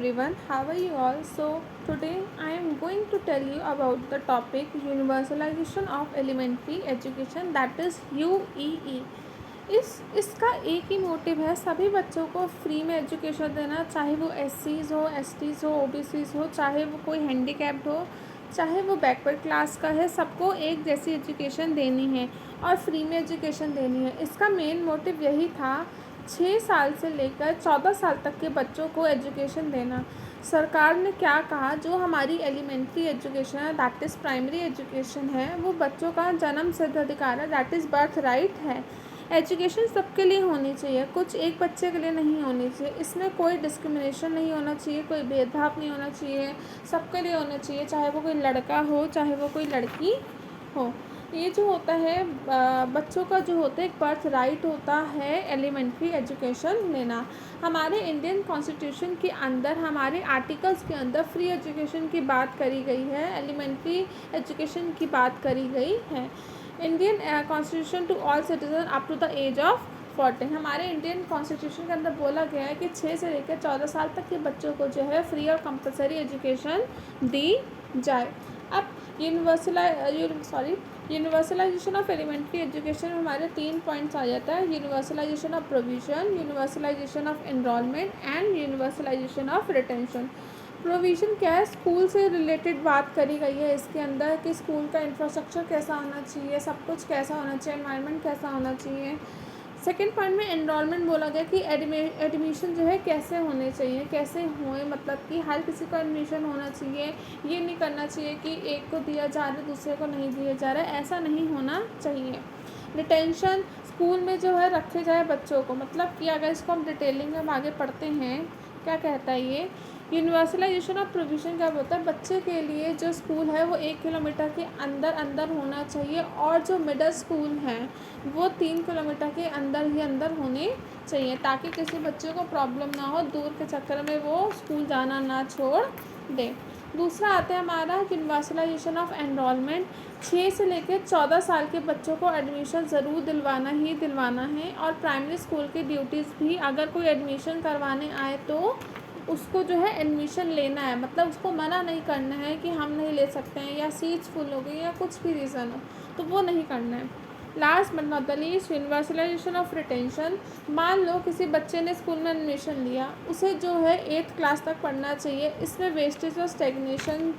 everyone, how are you all? So, today I am going to tell you about the topic universalization of elementary education, that is UEE. इसका एक ही motive है, सभी बच्चों को free में education देना, चाहे वो SCs हो, STs हो, OBCs हो, चाहे वो कोई हैंडीकैप्ड हो, चाहे वो बैकवर्ड क्लास का है, सबको एक जैसी एजुकेशन देनी है और फ्री में एजुकेशन देनी है। इसका मेन मोटिव यही था, 6 साल से लेकर 14 साल तक के बच्चों को एजुकेशन देना। सरकार ने क्या कहा, जो हमारी एलिमेंट्री एजुकेशन है, दैट इज़ प्राइमरी एजुकेशन है, वो बच्चों का जन्म सिद्ध अधिकार है, दैट इज़ बर्थ राइट है। एजुकेशन सबके लिए होनी चाहिए, कुछ एक बच्चे के लिए नहीं होनी चाहिए। इसमें कोई डिस्क्रिमिनेशन नहीं होना चाहिए, कोई भेदभाव नहीं होना चाहिए, सबके लिए होना चाहिए, चाहे वो कोई लड़का हो, चाहे वो कोई लड़की हो। ये जो होता है बच्चों का जो होता है एक बर्थ राइट होता है एलिमेंट्री एजुकेशन लेना। हमारे इंडियन कॉन्स्टिट्यूशन के अंदर, हमारे आर्टिकल्स के अंदर फ्री एजुकेशन की बात करी गई है, एलिमेंट्री एजुकेशन की बात करी गई है। Indian constitution to all citizen up to the age of 14। हमारे इंडियन कॉन्स्टिट्यूशन के अंदर बोला गया है कि 6 से लेकर 14 साल तक के बच्चों को जो है फ्री और कंपलसरी एजुकेशन दी जाए। अब यूनिवर्सलाइजेशन ऑफ एलिमेंट्री एजुकेशन में हमारे 3 पॉइंट्स आ जाता है, universalization of provision, universalization of enrolment and universalization of retention. Provision क्या है, स्कूल से रिलेटेड बात करी गई है इसके अंदर कि स्कूल का इंफ्रास्ट्रक्चर कैसा होना चाहिए, सब कुछ कैसा होना चाहिए, एनवायरनमेंट कैसा होना चाहिए। सेकेंड पॉइंट में एनरोलमेंट बोला गया कि एडमिशन जो है कैसे होने चाहिए, कैसे हुए, मतलब कि हर किसी को एडमिशन होना चाहिए। ये नहीं करना चाहिए कि एक को दिया जा रहा है दूसरे को नहीं दिया जा रहा है, ऐसा नहीं होना चाहिए। रिटेंशन, स्कूल में जो है रखे जाए बच्चों को, मतलब कि अगर इसको हम डिटेलिंग में आगे पढ़ते हैं, क्या कहता है ये यूनिवर्सलाइजेशन ऑफ प्रोविज़न क्या होता है, बच्चे के लिए जो स्कूल है वो 1 किलोमीटर के अंदर अंदर होना चाहिए और जो मिडल स्कूल हैं वो 3 किलोमीटर के अंदर ही अंदर होने चाहिए, ताकि किसी बच्चे को प्रॉब्लम ना हो, दूर के चक्कर में वो स्कूल जाना ना छोड़ दे। दूसरा आता है हमारा यूनिवर्सलाइजेशन ऑफ एनरोलमेंट। 6 से लेकर 14 साल के बच्चों को एडमिशन ज़रूर दिलवाना ही दिलवाना है, और प्राइमरी स्कूल की ड्यूटीज़ भी, अगर कोई एडमिशन करवाने आए तो उसको जो है एडमिशन लेना है, मतलब उसको मना नहीं करना है कि हम नहीं ले सकते हैं या सीट्स फुल हो गई या कुछ भी रीज़न हो तो वो नहीं करना है। Last but not the least, universalization of retention. मान लो किसी बच्चे ने स्कूल में एडमिशन लिया, उसे जो है 8th क्लास तक पढ़ना चाहिए, इसमें वेस्टेज और स्टेगनेशन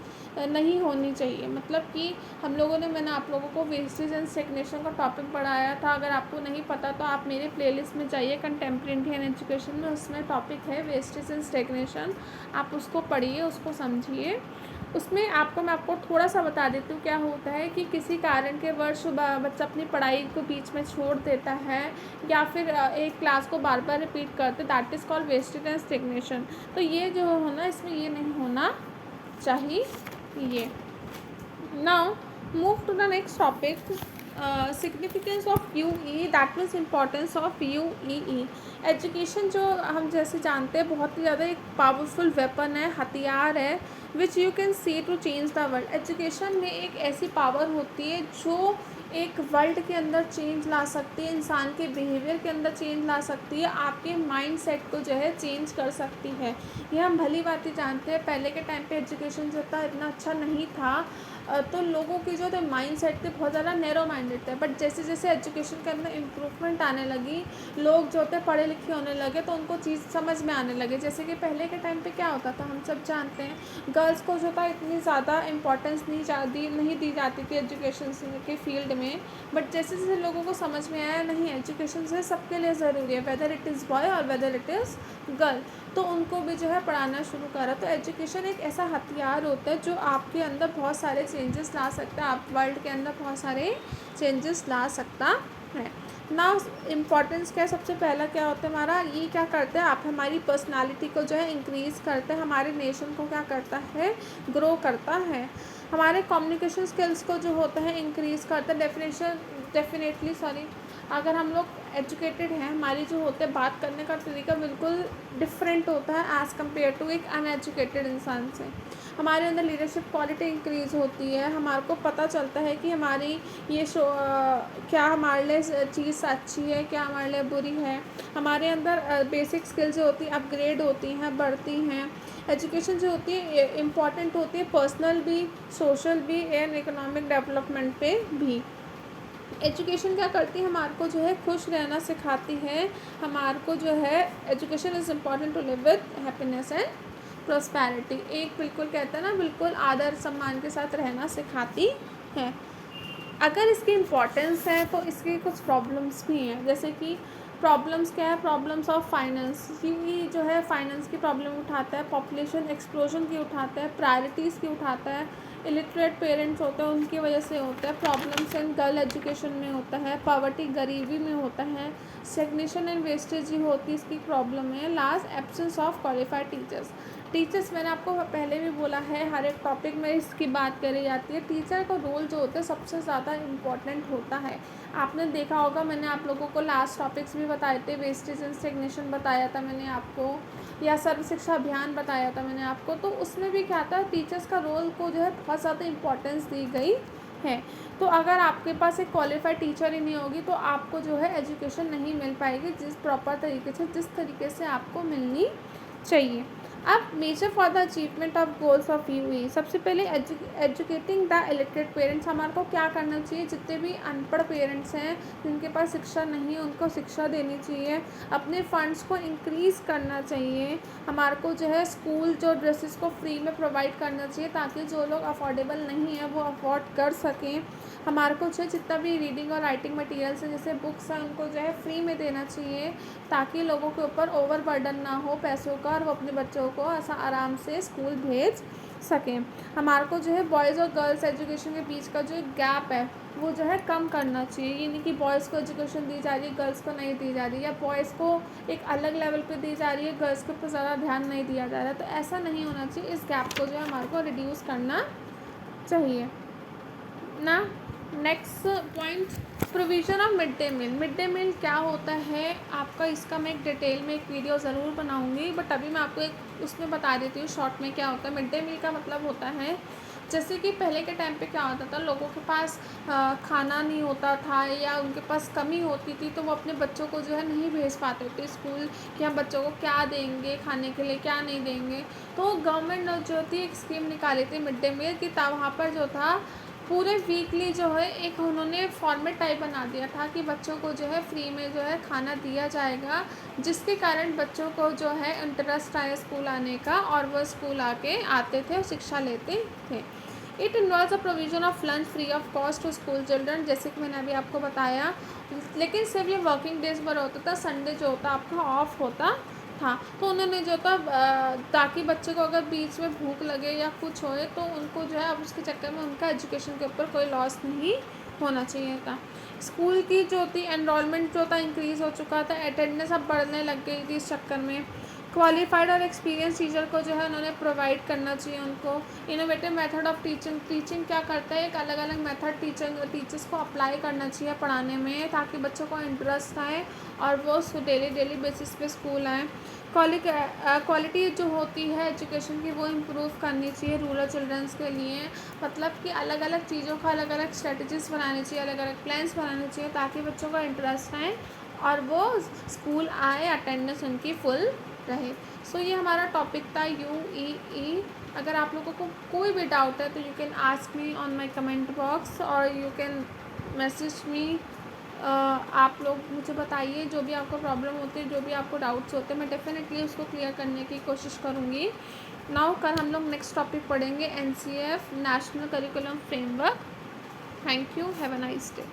नहीं होनी चाहिए। मतलब कि मैंने आप लोगों को वेस्टेज एंड स्टेगनेशन का टॉपिक पढ़ाया था, अगर आपको नहीं पता तो आप मेरे प्लेलिस्ट में जाइए कंटेम्प्रेरी इंडियन एजुकेशन में, उसमें टॉपिक है वेस्टेज एंड स्टेगनेशन, आप उसको पढ़िए, उसको समझिए। उसमें मैं आपको थोड़ा सा बता देती हूँ क्या होता है कि किसी कारण के वर्ष बच्चा अपनी पढ़ाई को बीच में छोड़ देता है या फिर एक क्लास को बार बार रिपीट करते, that is called wastage and stagnation. तो ये जो होना, इसमें ये नहीं होना चाहिए। Now move to the next topic, significance of UE, that means importance of UEE. Education जो हम जैसे जानते हैं बहुत ही ज़्यादा एक पावरफुल वेपन है, हथियार है, which you can see to change the world. Education में एक ऐसी पावर होती है जो एक वर्ल्ड के अंदर चेंज ला सकती है, इंसान के बिहेवियर के अंदर चेंज ला सकती है, आपके माइंड सेट को जो है चेंज कर सकती है। ये हम भली बात ही जानते हैं, पहले के टाइम पे एजुकेशन जो था इतना अच्छा नहीं था, तो लोगों के जो थे माइंड सेट थे बहुत ज़्यादा नैरो माइंडेड थे। बट जैसे जैसे एजुकेशन के अंदर इम्प्रूवमेंट आने लगी, लोग जो थे पढ़े लिखे होने लगे, तो उनको चीज़ समझ में आने लगे। जैसे कि पहले के टाइम पे क्या होता था, हम सब जानते हैं, गर्ल्स को जो था इतनी ज़्यादा इम्पोर्टेंस नहीं दी जाती थी एजुकेशन के फील्ड में। बट जैसे जैसे लोगों को समझ में आया नहीं, एजुकेशन से सबके लिए ज़रूरी है, वेदर इट इज़ बॉय और वेदर इट इज़ गर्ल, तो उनको भी जो है पढ़ाना शुरू करा। तो एजुकेशन एक ऐसा हथियार होता है जो आपके अंदर बहुत सारे चेंजेस ला सकता है, आप वर्ल्ड के अंदर बहुत सारे चेंजेस ला सकता है। ना इम्पॉर्टेंस क्या है, सबसे पहला क्या होता है हमारा, ये क्या करता है, आप हमारी पर्सनालिटी को जो है इंक्रीज़ करते हैं, हमारे नेशन को क्या करता है, ग्रो करता है, हमारे कम्युनिकेशन स्किल्स को जो होता है इंक्रीज़ करता है। डेफिनेटली अगर हम लोग एजुकेटेड हैं, हमारी जो होते हैं बात करने का तरीका बिल्कुल डिफरेंट होता है एज़ कम्पेयर टू एक अनएजुकेटेड इंसान से। हमारे अंदर लीडरशिप क्वालिटी इंक्रीज़ होती है, हमारे को पता चलता है कि हमारी ये क्या हमारे लिए चीज़ अच्छी है, क्या हमारे लिए बुरी है। हमारे अंदर बेसिक स्किल्स जो होती हैं अपग्रेड होती हैं, बढ़ती हैं। एजुकेशन जो होती है इम्पॉर्टेंट होती है पर्सनल भी, सोशल भी एंड इकोनॉमिक डेवलपमेंट पे भी। एजुकेशन क्या करती है, हमारे को जो है खुश रहना सिखाती है। हमारे को जो है education is important to live with happiness and prosperity. एक बिल्कुल कहते हैं ना, बिल्कुल आदर सम्मान के साथ रहना सिखाती है। अगर इसकी इम्पोर्टेंस है तो इसकी कुछ प्रॉब्लम्स भी हैं, जैसे कि प्रॉब्लम्स क्या है, प्रॉब्लम्स ऑफ फाइनेंस की जो है फाइनेंस की प्रॉब्लम उठाता है, पॉपुलेशन एक्सप्लोजन की उठाता है, प्रायोरिटीज़ की उठाता है, इलिटरेट पेरेंट्स होते हैं उनकी वजह से होता है, प्रॉब्लम्स इन गर्ल एजुकेशन में होता है, पॉवर्टी गरीबी में होता है, स्टैग्नेशन एंड वेस्टेज ही होती है इसकी प्रॉब्लम है। Last, absence of qualified teachers मैंने आपको पहले भी बोला है, हर एक टॉपिक में इसकी बात करी जाती है। टीचर का रोल जो होता है सबसे ज़्यादा इम्पॉर्टेंट होता है। आपने देखा होगा, मैंने आप लोगों को लास्ट टॉपिक्स भी बताए थे, वेस्टेज एंड स्टैग्नेशन बताया था मैंने आपको, या सर्व शिक्षा अभियान बताया था मैंने आपको। तो उसमें भी क्या था, टीचर्स का रोल को जो है बहुत ज़्यादा इम्पोर्टेंस दी गई है। तो अगर आपके पास एक क्वालिफाइड टीचर ही नहीं होगी तो आपको जो है एजुकेशन नहीं मिल पाएगी जिस प्रॉपर तरीके से, जिस तरीके से आपको मिलनी चाहिए। अब major for the achievement of goals of UE, सबसे पहले एजुकेटिंग द इलिटरेट पेरेंट्स। हमारे को क्या करना चाहिए, जितने भी अनपढ़ पेरेंट्स हैं जिनके पास शिक्षा नहीं है उनको शिक्षा देनी चाहिए, अपने फंड्स को इंक्रीज़ करना चाहिए। हमारे को जो है स्कूल जो ड्रेसेस को फ्री में प्रोवाइड करना चाहिए ताकि जो लोग अफोर्डेबल नहीं है वो अफोर्ड कर सकें। हमारे को जो है जितना भी रीडिंग और राइटिंग मटेरियल्स हैं जैसे बुक्स हैं उनको जो है फ्री में देना चाहिए ताकि लोगों के ऊपर ओवर बर्डन ना हो पैसों का और वो अपने बच्चों को ऐसा आराम से स्कूल भेज सकें। हमारे को जो है बॉयज़ और गर्ल्स एजुकेशन के बीच का जो गैप है वो जो है कम करना चाहिए। ये नहीं कि बॉयज़ को एजुकेशन दी जा रही है गर्ल्स को नहीं दी जा रही, या बॉयज़ को एक अलग लेवल पे दी जा रही है गर्ल्स के ऊपर ज़्यादा ध्यान नहीं दिया जा रहा है। तो ऐसा नहीं होना चाहिए, इस गैप को जो है हमारे को रिड्यूस करना चाहिए ना। Next point, provision of mid day meal. Mid day meal क्या होता है आपका, इसका मैं एक डिटेल में एक वीडियो ज़रूर बनाऊंगी, बट अभी मैं आपको एक उसमें बता देती हूँ शॉर्ट में क्या होता है। मिड डे मील का मतलब होता है, जैसे कि पहले के टाइम पे क्या होता था, लोगों के पास खाना नहीं होता था या उनके पास कमी होती थी तो वो अपने बच्चों को जो है नहीं भेज पाते थे स्कूल कि हम बच्चों को क्या देंगे खाने के लिए, क्या नहीं देंगे। तो गवर्नमेंट ने जो थी एक स्कीम निकाली थी मिड डे मील की, तब वहाँ पर जो था पूरे वीकली जो है एक उन्होंने फॉर्मेट टाइप बना दिया था कि बच्चों को जो है फ्री में जो है खाना दिया जाएगा, जिसके कारण बच्चों को जो है इंटरेस्ट आया स्कूल आने का और वो स्कूल आके आते थे और शिक्षा लेते थे। It involves a provision of lunch free of cost to school children, जैसे कि मैंने अभी आपको बताया, लेकिन सिर्फ ये वर्किंग डेज पर होता था, संडे जो होता आपका ऑफ होता था। तो उन्होंने जो था ताकि बच्चे को अगर बीच में भूख लगे या कुछ होए तो उनको जो है अब उसके चक्कर में उनका एजुकेशन के ऊपर कोई लॉस नहीं होना चाहिए था। स्कूल की जो थी एनरोलमेंट जो था इंक्रीज़ हो चुका था, अटेंडेंस अब बढ़ने लग गई थी इस चक्कर में। क्वालिफाइड और एक्सपीरियंस टीचर को जो है उन्होंने प्रोवाइड करना चाहिए उनको। इनोवेटिव मेथड ऑफ टीचिंग क्या करता है, एक अलग अलग मेथड टीचर्स को अप्लाई करना चाहिए पढ़ाने में ताकि बच्चों को इंटरेस्ट आए और वो डेली बेसिस पे स्कूल आए। क्वालिटी जो होती है एजुकेशन की वो इम्प्रूव करनी चाहिए रूरल चिल्ड्रंस के लिए, मतलब कि अलग अलग चीज़ों का अलग अलग स्ट्रेटजीज बनानी चाहिए, अलग अलग प्लान्स बनाने चाहिए ताकि बच्चों का इंटरेस्ट आए और वो स्कूल आए, अटेंडेंस उनकी फुल रहे। सो ये हमारा टॉपिक था UEE। अगर आप लोगों को कोई भी डाउट है तो you can ask me on my comment box और यू कैन मैसेज मी। आप लोग मुझे बताइए जो भी आपको प्रॉब्लम होती है, जो भी आपको डाउट्स होते हैं, मैं डेफिनेटली उसको क्लियर करने की कोशिश करूँगी। नाउ कल हम लोग नेक्स्ट टॉपिक पढ़ेंगे NCF national curriculum framework. Thank you, have a nice day.